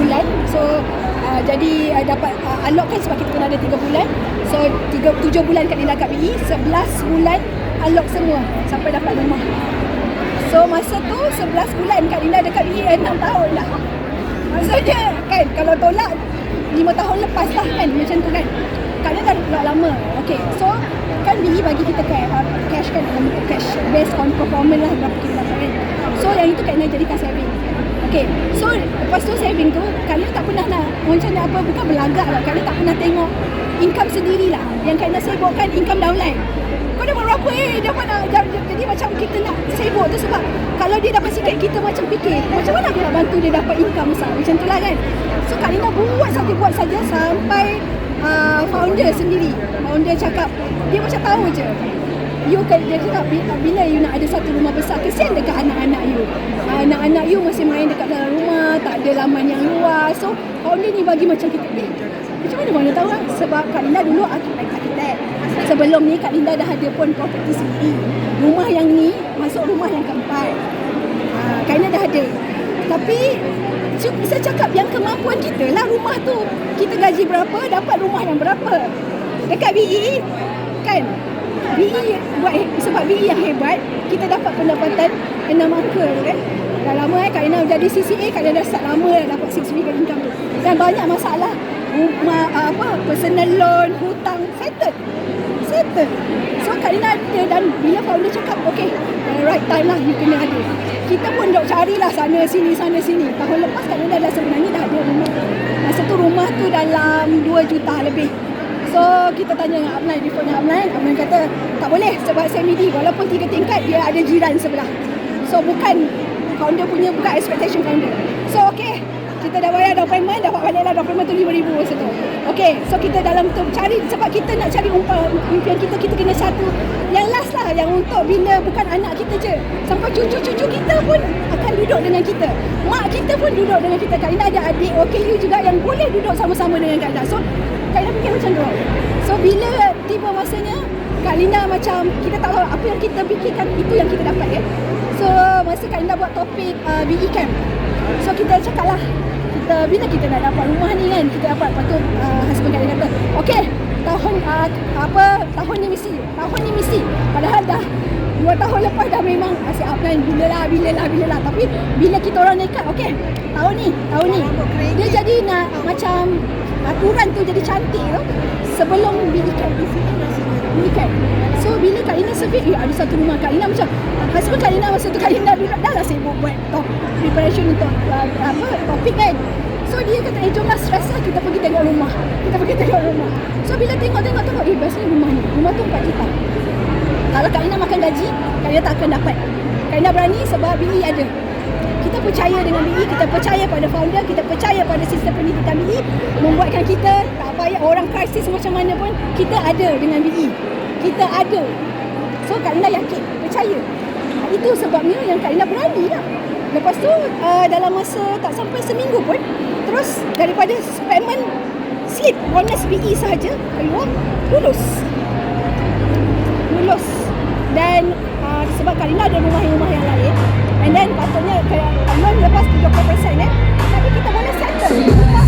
bulan. So jadi dapat unlock kan sebab kita kena ada 3 bulan. So 7 bulan Kak Linda kat BE, 11 bulan unlock semua sampai dapat rumah. So masa tu 11 bulan Kak Linda dekat BE 6 tahun dah. Maksudnya kan kalau tolak 5 tahun lepas lah kan, macam tu kan. Kak Linda dah lama. Okay, so kan BE bagi kita cash kan, dalam bentuk cash based on performance lah berapa kita dapat kan. So yang itu Kak Linda jadikan saving. Okay, so lepas tu saving tu Kak Linda tak pernah nak macam nak apa, bukan berlagak lah. Kak Linda tak pernah tengok income sendiri lah. Yang Kak Linda sibukkan income downline. Kau dapat berapa dapat nak, jadi macam kita nak sibuk tu sebab kalau dia dapat sikit kita macam fikir macam mana aku nak bantu dia dapat income besar, macam tu lah kan. So Kak Linda buat saja sampai founder sendiri, founder cakap dia macam tahu je you kan, dia cakap bila you nak ada satu rumah besar, kesian dekat anak-anak you. Anak-anak you masih main dekat dalam rumah, tak ada laman yang luas. So founder ni bagi macam kita, macam mana tahu lah? Sebab Kak Linda dulu arkitek. Sebelum ni Kak Linda dah ada pun property sendiri. Rumah yang ni masuk rumah yang keempat. Kak Linda dah ada. Tapi bisa cakap yang kemampuan kita lah rumah tu. Kita gaji berapa, dapat rumah yang berapa. Dekat BE kan, BE buat, sebab BE yang hebat, kita dapat pendapatan 6 angka kan. Dah lama Kak Linda jadi CCA, Kak Linda dah start lama dapat 6 figure income tu. Dan banyak masalah. Personal loan, hutang, settle. So Kak Linda ada, dan bila founder cakap okay, right time lah you kena ada. Kita pun dok carilah sana sini. Tahun lepas Kak Linda dah sebenarnya dah ada rumah. Masa tu rumah tu dalam 2 juta lebih. So kita tanya dengan upline kata tak boleh sebab semi-D walaupun 3 tingkat dia ada jiran sebelah. So bukan founder punya, bukan expectation founder. So okay, kita dah bayar down payment, dapat balik lah down payment tu 5,000 masa tu. Okay, so kita dalam tu cari, sebab kita nak cari impian kita kena satu yang last lah, yang untuk bila bukan anak kita je, sampai cucu-cucu kita pun akan duduk dengan kita, mak kita pun duduk dengan kita. Kak Linda ada adik OKU juga yang boleh duduk sama-sama dengan Kak Linda. So Kak Linda fikir macam tu. So bila tiba masanya Kak Linda macam kita tak tahu apa yang kita fikirkan, itu yang kita dapat kan. So masa Kak Linda buat topik BE Camp, so kita cakap lah, bila kita nak dapat rumah ni kan, kita dapat. Lepas tu husband Kak Linda kata okay, tahun ni misi. Padahal dah 2 tahun lepas dah memang asyik upline bila lah. Tapi bila kita orang nekat, okay, tahun ni dia jadi nak macam aturan tu jadi cantik tu sebelum BE Camp. So bila Kak Linda survey, ada satu rumah Kak Linda macam husband Kak Linda masa tu Kak Linda duduk dah lah sibuk buat preparation untuk topik kan. So dia kata jomlah stress lah, kita pergi tengok rumah. So bila tengok biasanya rumah tu 4 juta. Kalau Kak Linda makan gaji, Kak Linda tak akan dapat. Kak Linda berani sebab BE ada. Kita percaya dengan BE, kita percaya pada founder, kita percaya pada sistem pendidikan BE, membuatkan kita tak payah orang krisis macam mana pun, kita ada dengan BE. Kita ada. So Kak Linda yakin, percaya. Itu sebabnya yang Kak Linda berani lah. Lepas tu dalam masa tak sampai seminggu pun, terus daripada payment slip bonus BE sahaja keluar, lulus. Dan sebab Kak Linda ada rumah yang lain, and then patutnya kalau lepas 70% tapi kita boleh settle.